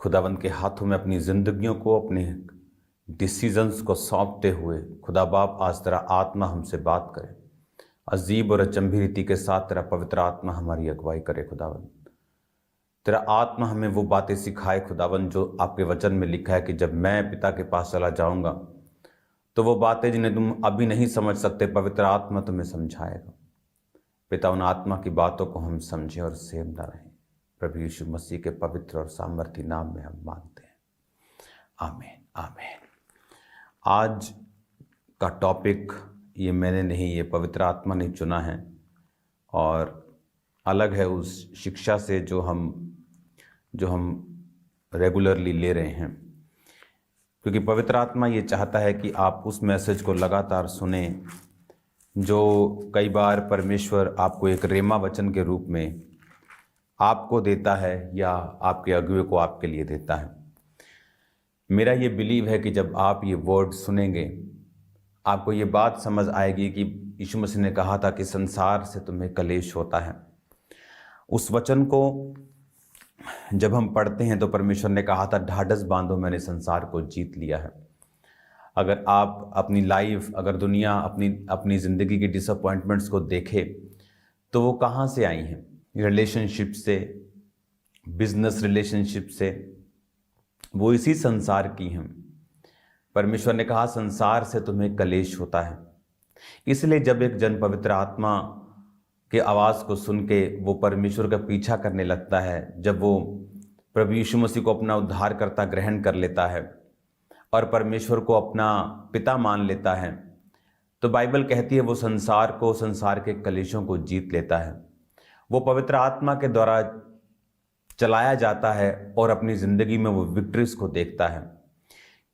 खुदावंद के हाथों में अपनी ज़िंदगियों को, अपने डिसीजंस को सौंपते हुए खुदा बाप आज तेरा आत्मा हमसे बात करे। अजीब और अचंभी रीति के साथ तेरा पवित्र आत्मा हमारी अगुवाई करे। खुदावंद तेरा आत्मा हमें वो बातें सिखाए खुदावंद जो आपके वचन में लिखा है कि जब मैं पिता के पास चला जाऊंगा तो वो बातें जिन्हें तुम अभी नहीं समझ सकते, पवित्र आत्मा तुम्हें समझाएगा। पिता, उन आत्मा की बातों को हम समझें और सेवता रहें। प्रभु यीशु मसीह के पवित्र और सामर्थी नाम में हम मांगते हैं, आमीन आमीन। आज का टॉपिक ये मैंने नहीं, ये पवित्र आत्मा ने चुना है और अलग है उस शिक्षा से जो हम रेगुलरली ले रहे हैं, क्योंकि पवित्र आत्मा ये चाहता है कि आप उस मैसेज को लगातार सुने जो कई बार परमेश्वर आपको एक रेमा वचन के रूप में आपको देता है या आपके अगुवे को आपके लिए देता है। मेरा ये बिलीव है कि जब आप ये वर्ड सुनेंगे आपको ये बात समझ आएगी कि यीशु मसीह ने कहा था कि संसार से तुम्हें कलेश होता है। उस वचन को जब हम पढ़ते हैं तो परमेश्वर ने कहा था, ढाढ़स बांधो, मैंने संसार को जीत लिया है। अगर आप अपनी लाइफ, अगर दुनिया अपनी ज़िंदगी की डिसअपॉइंटमेंट्स को देखे तो वो कहाँ से आई हैं? रिलेशनशिप से, बिजनेस रिलेशनशिप से, वो इसी संसार की हैं। परमेश्वर ने कहा संसार से तुम्हें कलेश होता है। इसलिए जब एक जन पवित्र आत्मा के आवाज़ को सुन के वो परमेश्वर का पीछा करने लगता है, जब वो प्रभु यीशु मसीह को अपना उद्धारकर्ता ग्रहण कर लेता है और परमेश्वर को अपना पिता मान लेता है, तो बाइबल कहती है वो संसार के कलेशों को जीत लेता है। वो पवित्र आत्मा के द्वारा चलाया जाता है और अपनी ज़िंदगी में वो विक्ट्रीज को देखता है,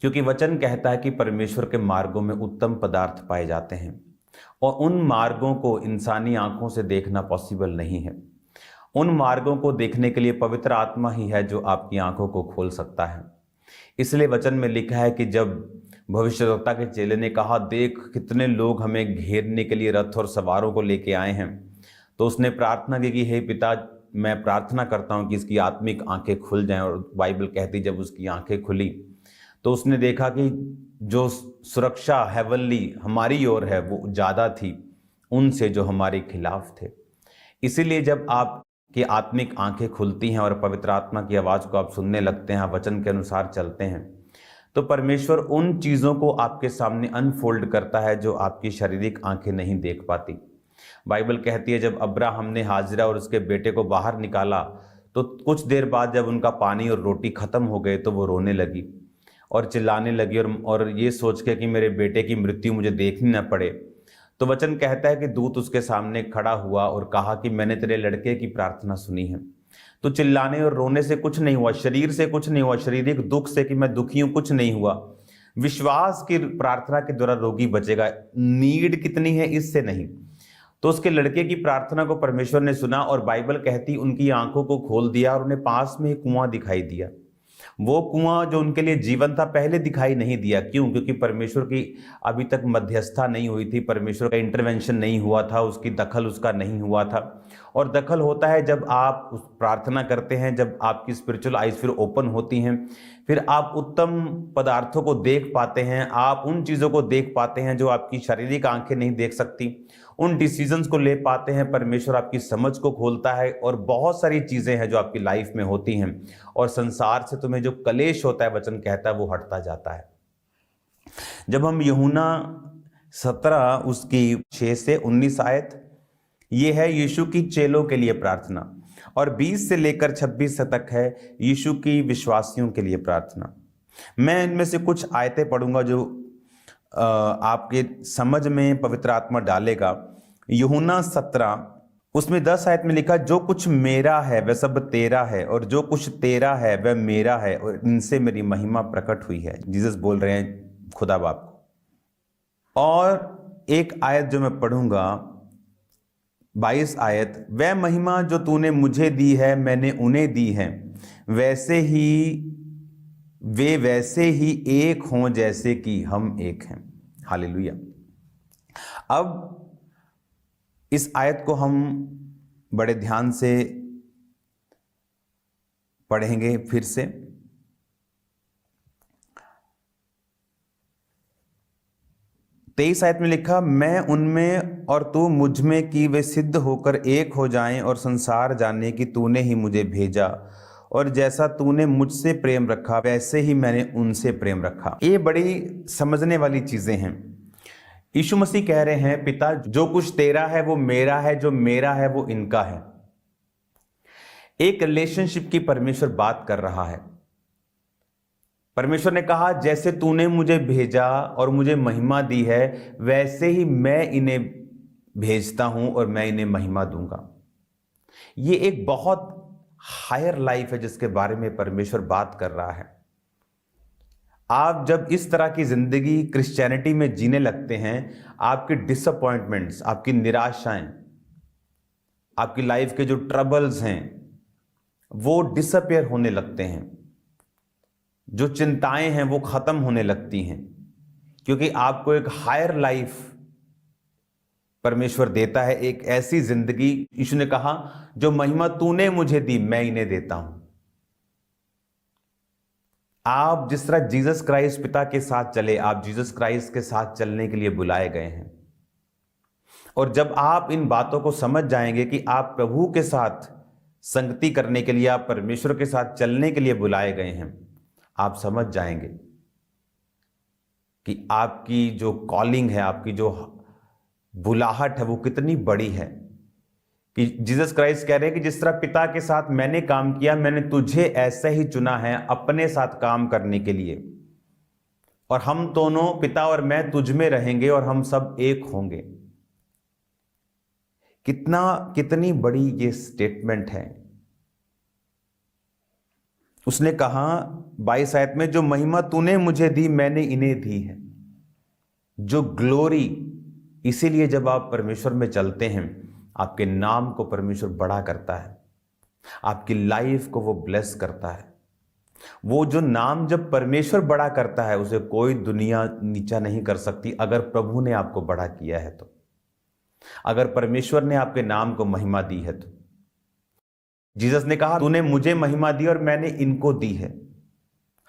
क्योंकि वचन कहता है कि परमेश्वर के मार्गों में उत्तम पदार्थ पाए जाते हैं और उन मार्गों को इंसानी आंखों से देखना पॉसिबल नहीं है। उन मार्गों को देखने के लिए पवित्र आत्मा ही है जो आपकी आंखों को खोल सकता है। इसलिए वचन में लिखा है कि जब भविष्यद्वक्ता के चेले ने कहा, देख कितने लोग हमें घेरने के लिए रथ और सवारों को लेके आए हैं, तो उसने प्रार्थना की कि हे पिता, मैं प्रार्थना करता हूं कि इसकी आत्मिक आंखें खुल जाएं। और बाइबल कहती जब उसकी आंखें खुली तो उसने देखा कि जो सुरक्षा हेवनली हमारी ओर है वो ज़्यादा थी उनसे जो हमारे खिलाफ थे। इसीलिए जब आपकी आत्मिक आंखें खुलती हैं और पवित्र आत्मा की आवाज़ को आप सुनने लगते हैं, वचन के अनुसार चलते हैं, तो परमेश्वर उन चीज़ों को आपके सामने अनफोल्ड करता है जो आपकी शारीरिक आंखें नहीं देख पाती। बाइबल कहती है जब अब्राहम ने हाजिरा और उसके बेटे को बाहर निकाला तो कुछ देर बाद जब उनका पानी और रोटी खत्म हो गए तो वो रोने लगी और चिल्लाने लगी और ये सोच के कि मेरे बेटे की मृत्यु मुझे देखनी न पड़े। तो वचन कहता है कि दूत उसके सामने खड़ा हुआ और कहा कि मैंने तेरे लड़के की प्रार्थना सुनी है। तो चिल्लाने और रोने से कुछ नहीं हुआ, शरीर से कुछ नहीं हुआ, शारीरिक दुख से कि मैं दुखी हूं कुछ नहीं हुआ। विश्वास की प्रार्थना के द्वारा रोगी बचेगा। नीड कितनी है इससे नहीं। तो उसके लड़के की प्रार्थना को परमेश्वर ने सुना और बाइबल कहती उनकी आंखों को खोल दिया और उन्हें पास में एक कुआं दिखाई दिया। वो कुआं जो उनके लिए जीवन था पहले दिखाई नहीं दिया। क्यों? क्योंकि परमेश्वर की अभी तक मध्यस्थता नहीं हुई थी, परमेश्वर का इंटरवेंशन नहीं हुआ था, उसकी दखल उसका नहीं हुआ था। और दखल होता है जब आप प्रार्थना करते हैं, जब आपकी स्पिरिचुअल आइज फिर ओपन होती हैं, फिर आप उत्तम पदार्थों को देख पाते हैं, आप उन चीज़ों को देख पाते हैं जो आपकी शारीरिक आंखें नहीं देख सकती, उन डिसीजंस को ले पाते हैं। परमेश्वर आपकी समझ को खोलता है और बहुत सारी चीज़ें हैं जो आपकी लाइफ में होती हैं और संसार से तुम्हें जो कलेश होता है वचन कहता है वो हटता जाता है। जब हम यूहन्ना 17 उसकी 6 से 19 आयत, ये है यीशु की चेलों के लिए प्रार्थना, और 20 से लेकर 26 तक है यीशु की विश्वासियों के लिए प्रार्थना। मैं इनमें से कुछ आयतें पढ़ूंगा जो आपके समझ में पवित्र आत्मा डालेगा। यूहन्ना 17 उसमें 10 आयत में लिखा, जो कुछ मेरा है वह सब तेरा है और जो कुछ तेरा है वह मेरा है और इनसे मेरी महिमा प्रकट हुई है। जीसस बोल रहे हैं खुदा बाप को। और एक आयत जो मैं पढ़ूंगा 22 आयत, वह महिमा जो तूने मुझे दी है मैंने उन्हें दी है, वैसे ही एक हों जैसे कि हम एक हैं। हालेलुया। अब इस आयत को हम बड़े ध्यान से पढ़ेंगे फिर से। 23 आयत में लिखा, मैं उनमें और तू मुझ में कि वे सिद्ध होकर एक हो जाएं और संसार जाने कि तूने ही मुझे भेजा, और जैसा तूने मुझसे प्रेम रखा वैसे ही मैंने उनसे प्रेम रखा। ये बड़ी समझने वाली चीजें हैं। यीशु मसीह कह रहे हैं, पिता जो कुछ तेरा है वो मेरा है, जो मेरा है वो इनका है। एक रिलेशनशिप की परमेश्वर बात कर रहा है। परमेश्वर ने कहा, जैसे तूने मुझे भेजा और मुझे महिमा दी है वैसे ही मैं इन्हें भेजता हूं और मैं इन्हें महिमा दूंगा। ये एक बहुत हायर लाइफ है जिसके बारे में परमेश्वर बात कर रहा है। आप जब इस तरह की जिंदगी क्रिश्चियनिटी में जीने लगते हैं, आपकी डिसअपॉइंटमेंट्स, आपकी निराशाएं, आपकी लाइफ के जो ट्रबल्स हैं वो डिसअपियर होने लगते हैं, जो चिंताएं हैं वो खत्म होने लगती हैं, क्योंकि आपको एक हायर लाइफ परमेश्वर देता है, एक ऐसी जिंदगी। यीशु ने कहा, जो महिमा तूने मुझे दी मैं इन्हें देता हूं। आप जिस तरह जीसस क्राइस्ट पिता के साथ चले, आप जीसस क्राइस्ट के साथ चलने के लिए बुलाए गए हैं। और जब आप इन बातों को समझ जाएंगे कि आप प्रभु के साथ संगति करने के लिए, आप परमेश्वर के साथ चलने के लिए बुलाए गए हैं, आप समझ जाएंगे कि आपकी जो कॉलिंग है, आपकी जो बुलाहट है वो कितनी बड़ी है। कि जीसस क्राइस्ट कह रहे हैं कि जिस तरह पिता के साथ मैंने काम किया, मैंने तुझे ऐसे ही चुना है अपने साथ काम करने के लिए, और हम दोनों, पिता और मैं, तुझ में रहेंगे और हम सब एक होंगे। कितनी बड़ी ये स्टेटमेंट है। उसने कहा 22 आयत में, जो महिमा तूने मुझे दी मैंने इन्हें दी है। जो ग्लोरी, इसीलिए जब आप परमेश्वर में चलते हैं, आपके नाम को परमेश्वर बड़ा करता है, आपकी लाइफ को वो ब्लेस करता है। वो जो नाम जब परमेश्वर बड़ा करता है, उसे कोई दुनिया नीचा नहीं कर सकती। अगर प्रभु ने आपको बड़ा किया है तो, अगर परमेश्वर ने आपके नाम को महिमा दी है तो। जीसस ने कहा, तूने मुझे महिमा दी और मैंने इनको दी है।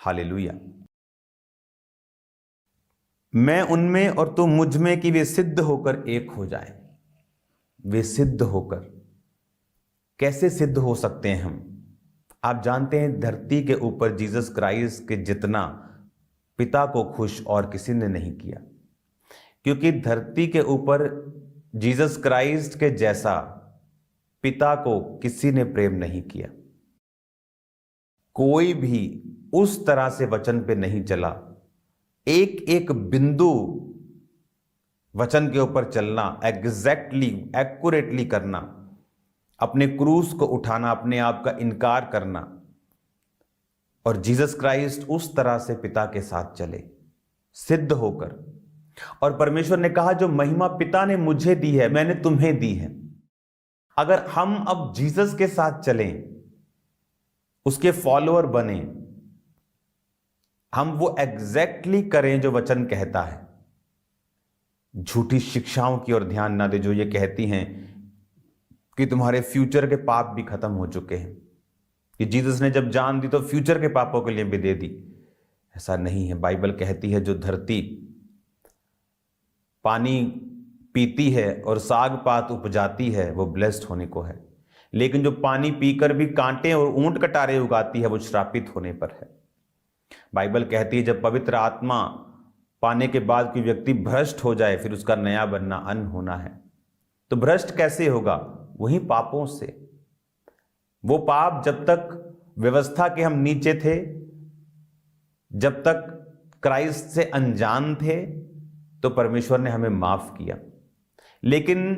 हालेलुया। मैं उनमें और तू मुझ में कि वे सिद्ध होकर एक हो जाएं। वे सिद्ध होकर, कैसे सिद्ध हो सकते हैं हम? आप जानते हैं, धरती के ऊपर जीसस क्राइस्ट के जितना पिता को खुश और किसी ने नहीं किया, क्योंकि धरती के ऊपर जीसस क्राइस्ट के जैसा पिता को किसी ने प्रेम नहीं किया। कोई भी उस तरह से वचन पे नहीं चला। एक एक बिंदु वचन के ऊपर चलना, एग्जैक्टली एक्यूरेटली करना, अपने क्रूस को उठाना, अपने आप का इनकार करना। और जीसस क्राइस्ट उस तरह से पिता के साथ चले, सिद्ध होकर। और परमेश्वर ने कहा, जो महिमा पिता ने मुझे दी है मैंने तुम्हें दी है। अगर हम अब जीसस के साथ चलें, उसके फॉलोअर बने, हम वो एग्जैक्टली करें जो वचन कहता है, झूठी शिक्षाओं की ओर ध्यान ना दे जो ये कहती हैं कि तुम्हारे फ्यूचर के पाप भी खत्म हो चुके हैं, कि जीसस ने जब जान दी तो फ्यूचर के पापों के लिए भी दे दी। ऐसा नहीं है। बाइबल कहती है, जो धरती पानी पीती है और साग पात उपजाती है वो ब्लेस्ड होने को है, लेकिन जो पानी पीकर भी कांटे और ऊंट कटारे उगाती है वो श्रापित होने पर है। बाइबल कहती है, जब पवित्र आत्मा पाने के बाद कोई व्यक्ति भ्रष्ट हो जाए, फिर उसका नया बनना अन्न होना है। तो भ्रष्ट कैसे होगा? वही पापों से। वो पाप जब तक व्यवस्था के हम नीचे थे, जब तक क्राइस्ट से अनजान थे, तो परमेश्वर ने हमें माफ किया। लेकिन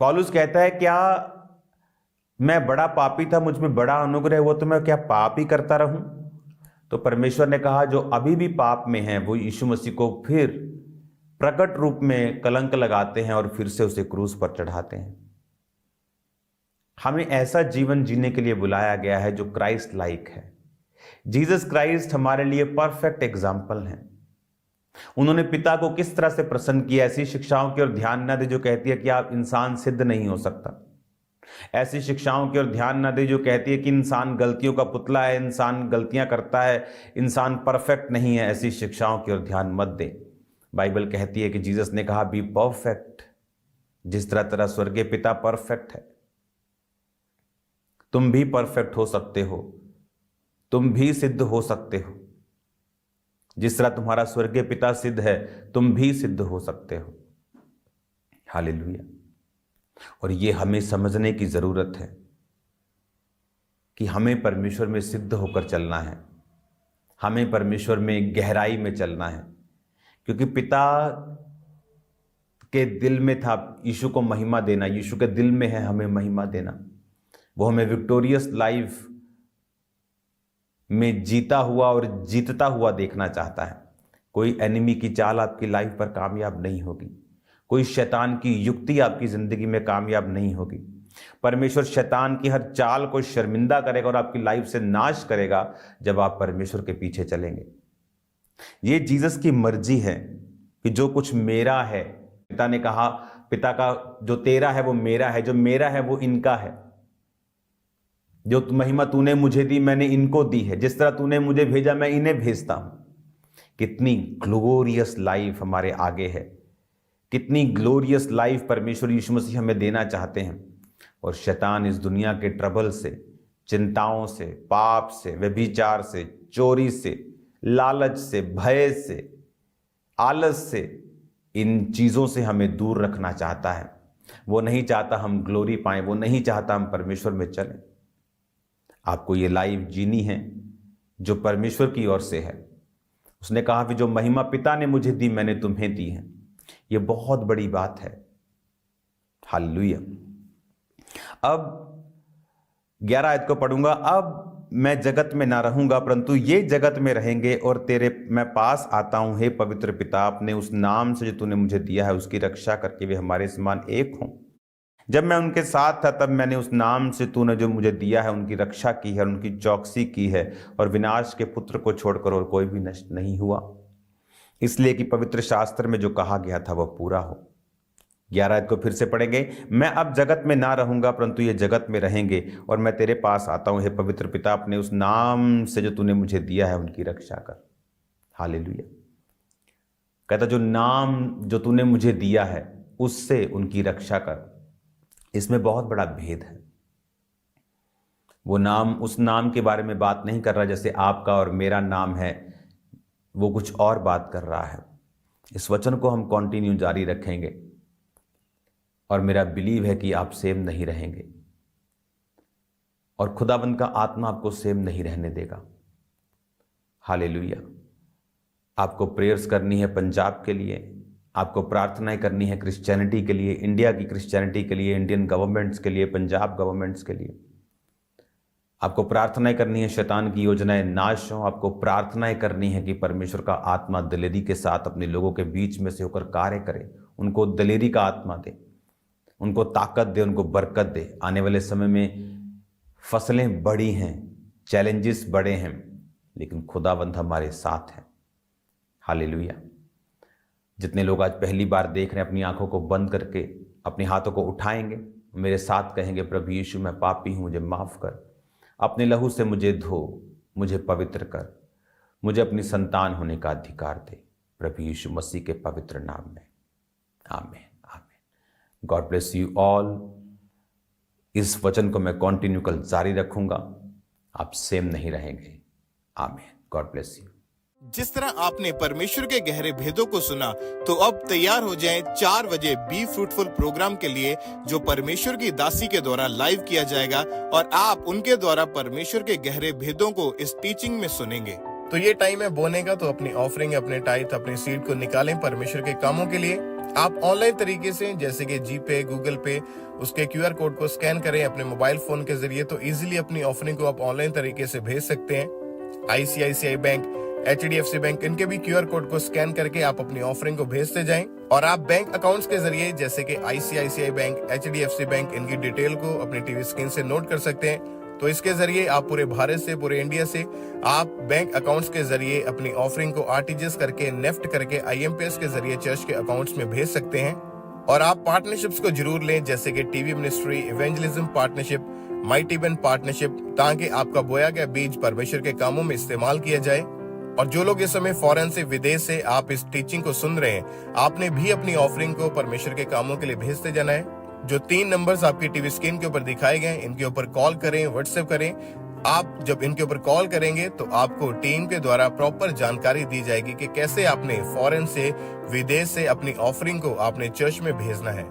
पौलुस कहता है, क्या मैं बड़ा पापी था, मुझ में बड़ा अनुग्रह हुआ तो मैं क्या पाप ही करता रहूं? तो परमेश्वर ने कहा, जो अभी भी पाप में है वो यीशु मसीह को फिर प्रकट रूप में कलंक लगाते हैं और फिर से उसे क्रूस पर चढ़ाते हैं। हमें ऐसा जीवन जीने के लिए बुलाया गया है जो क्राइस्ट लाइक है। जीसस क्राइस्ट हमारे लिए परफेक्ट एग्जाम्पल हैं। उन्होंने पिता को किस तरह से प्रसन्न किया। ऐसी शिक्षाओं की ओर ध्यान न दे जो कहती है कि आप इंसान सिद्ध नहीं हो सकता। ऐसी शिक्षाओं की ओर ध्यान न दे जो कहती है कि इंसान गलतियों का पुतला है, इंसान गलतियां करता है, इंसान परफेक्ट नहीं है। ऐसी शिक्षाओं की ओर ध्यान मत दे। बाइबल कहती है कि जीसस ने कहा बी परफेक्ट, जिस तरह तेरा स्वर्गीय पिता परफेक्ट है। तुम भी परफेक्ट हो सकते हो, तुम भी सिद्ध हो सकते हो। जिस तरह तुम्हारा स्वर्गीय पिता सिद्ध है, तुम भी सिद्ध हो सकते हो। हालेलुया। और ये हमें समझने की जरूरत है कि हमें परमेश्वर में सिद्ध होकर चलना है, हमें परमेश्वर में गहराई में चलना है, क्योंकि पिता के दिल में था यीशु को महिमा देना, यीशु के दिल में है हमें महिमा देना। वो हमें विक्टोरियस लाइफ में जीता हुआ और जीतता हुआ देखना चाहता है। कोई एनिमी की चाल आपकी लाइफ पर कामयाब नहीं होगी, कोई शैतान की युक्ति आपकी जिंदगी में कामयाब नहीं होगी। परमेश्वर शैतान की हर चाल को शर्मिंदा करेगा और आपकी लाइफ से नाश करेगा जब आप परमेश्वर के पीछे चलेंगे। ये जीसस की मर्जी है कि जो कुछ मेरा है, पिता ने कहा, पिता का जो तेरा है वो मेरा है, जो मेरा है वो इनका है। जो महिमा तूने मुझे दी मैंने इनको दी है, जिस तरह तूने मुझे भेजा मैं इन्हें भेजता हूं। कितनी ग्लोरियस लाइफ हमारे आगे है, कितनी ग्लोरियस लाइफ परमेश्वर यीशु मसीह हमें देना चाहते हैं। और शैतान इस दुनिया के ट्रबल से, चिंताओं से, पाप से, व्यभिचार से, चोरी से, लालच से, भय से, आलस से, इन चीजों से हमें दूर रखना चाहता है। वो नहीं चाहता हम ग्लोरी पाएं, वो नहीं चाहता हम परमेश्वर में चलें। आपको ये लाइफ जीनी है जो परमेश्वर की ओर से है। उसने कहा कि जो महिमा पिता ने मुझे दी मैंने तुम्हें दी है। ये बहुत बड़ी बात है। हालेलुया। अब 11 आयत को पढ़ूंगा। अब मैं जगत में ना रहूंगा परंतु ये जगत में रहेंगे और तेरे मैं पास आता हूं हे पवित्र पिता, अपने उस नाम से जो तूने मुझे दिया है उसकी रक्षा करके वे हमारे समान एक हों। जब मैं उनके साथ था तब मैंने उस नाम से तूने जो मुझे दिया है उनकी रक्षा की है, उनकी चौकसी की है, और विनाश के पुत्र को छोड़कर और कोई भी नष्ट नहीं हुआ, इसलिए कि पवित्र शास्त्र में जो कहा गया था वह पूरा हो। 11 को फिर से पढ़ेंगे। मैं अब जगत में ना रहूंगा परंतु ये जगत में रहेंगे और मैं तेरे पास आता हूं हे पवित्र पिता, अपने उस नाम से जो तूने मुझे दिया है उनकी रक्षा कर। हालेलुया। कहता जो नाम जो तूने मुझे दिया है उससे उनकी रक्षा कर। इसमें बहुत बड़ा भेद है। वो नाम, उस नाम के बारे में बात नहीं कर रहा जैसे आपका और मेरा नाम है, वो कुछ और बात कर रहा है। इस वचन को हम कंटिन्यू जारी रखेंगे और मेरा बिलीव है कि आप सेम नहीं रहेंगे और खुदाबंद का आत्मा आपको सेम नहीं रहने देगा। हालेलुया। आपको प्रेयर्स करनी है पंजाब के लिए, आपको प्रार्थनाएं करनी है क्रिश्चियनिटी के लिए, इंडिया की क्रिश्चियनिटी के लिए, इंडियन गवर्नमेंट्स के लिए, पंजाब गवर्नमेंट्स के लिए। आपको प्रार्थनाएं करनी है शैतान की योजनाएं नाश हो। आपको प्रार्थनाएं करनी है कि परमेश्वर का आत्मा दलेरी के साथ अपने लोगों के बीच में से होकर कार्य करे, उनको दलेरी का आत्मा दे, उनको ताकत दे, उनको बरकत दे। आने वाले समय में फसलें बड़ी हैं, चैलेंजेस बड़े हैं, लेकिन खुदावंद हमारे साथ है। हालेलुया। जितने लोग आज पहली बार देख रहे हैं अपनी आंखों को बंद करके अपने हाथों को उठाएंगे, मेरे साथ कहेंगे प्रभु यीशु मैं पापी हूं, मुझे माफ कर, अपने लहू से मुझे धो, मुझे पवित्र कर, मुझे अपनी संतान होने का अधिकार दे, प्रभु यीशु मसीह के पवित्र नाम में। आमीन, आमीन। God bless you all. इस वचन को मैं कंटिन्यू कल जारी रखूंगा। आप सेम नहीं रहेंगे। आमीन। God bless you. जिस तरह आपने परमेश्वर के गहरे भेदों को सुना, तो अब तैयार हो जाएं 4 बजे बी फ्रूटफुल प्रोग्राम के लिए, जो परमेश्वर की दासी के द्वारा लाइव किया जाएगा और आप उनके द्वारा परमेश्वर के गहरे भेदों को इस टीचिंग में सुनेंगे। तो ये टाइम है बोने का, तो अपनी ऑफरिंग, अपने टाइथ, अपनी सीड को निकालें परमेश्वर के कामों के लिए। आप ऑनलाइन तरीके से जैसे कि जीपे, गूगल पे, उसके QR कोड को स्कैन करें अपने मोबाइल फोन के जरिए, तो इजीली अपनी ऑफरिंग को आप ऑनलाइन तरीके से भेज सकते हैं। ICICI बैंक, HDFC बैंक, इनके भी QR कोड को स्कैन करके आप अपनी ऑफरिंग को भेजते जाएं। और आप बैंक अकाउंट्स के जरिए जैसे कि ICICI बैंक, HDFC बैंक, इनकी डिटेल को अपनी टीवी स्क्रीन से नोट कर सकते हैं। तो इसके जरिए आप पूरे भारत से, पूरे इंडिया से आप बैंक अकाउंट्स के जरिए अपनी ऑफरिंग को RTGS करके, नेफ्ट करके, IMPS के जरिए चर्च के अकाउंट्स में भेज सकते हैं। और आप पार्टनरशिप्स को जरूर लें, जैसे कि TV ministry, evangelism partnership, mighty one partnership, ताकि आपका बोया गया बीज परमेश्वर के कामों में इस्तेमाल किया जाए। और जो लोग इस समय फॉरेन से, विदेश से आप इस टीचिंग को सुन रहे हैं, आपने भी अपनी ऑफरिंग को परमेश्वर के कामों के लिए भेजते जाना है। जो 3 नंबर्स आपकी टीवी स्क्रीन के ऊपर दिखाए गए हैं, इनके ऊपर कॉल करें, व्हाट्सएप करें। आप जब इनके ऊपर कॉल करेंगे तो आपको टीम के द्वारा प्रॉपर जानकारी दी जाएगी कि कैसे आपने फॉरेन से, विदेश से अपनी ऑफरिंग को आपने चर्च में भेजना है।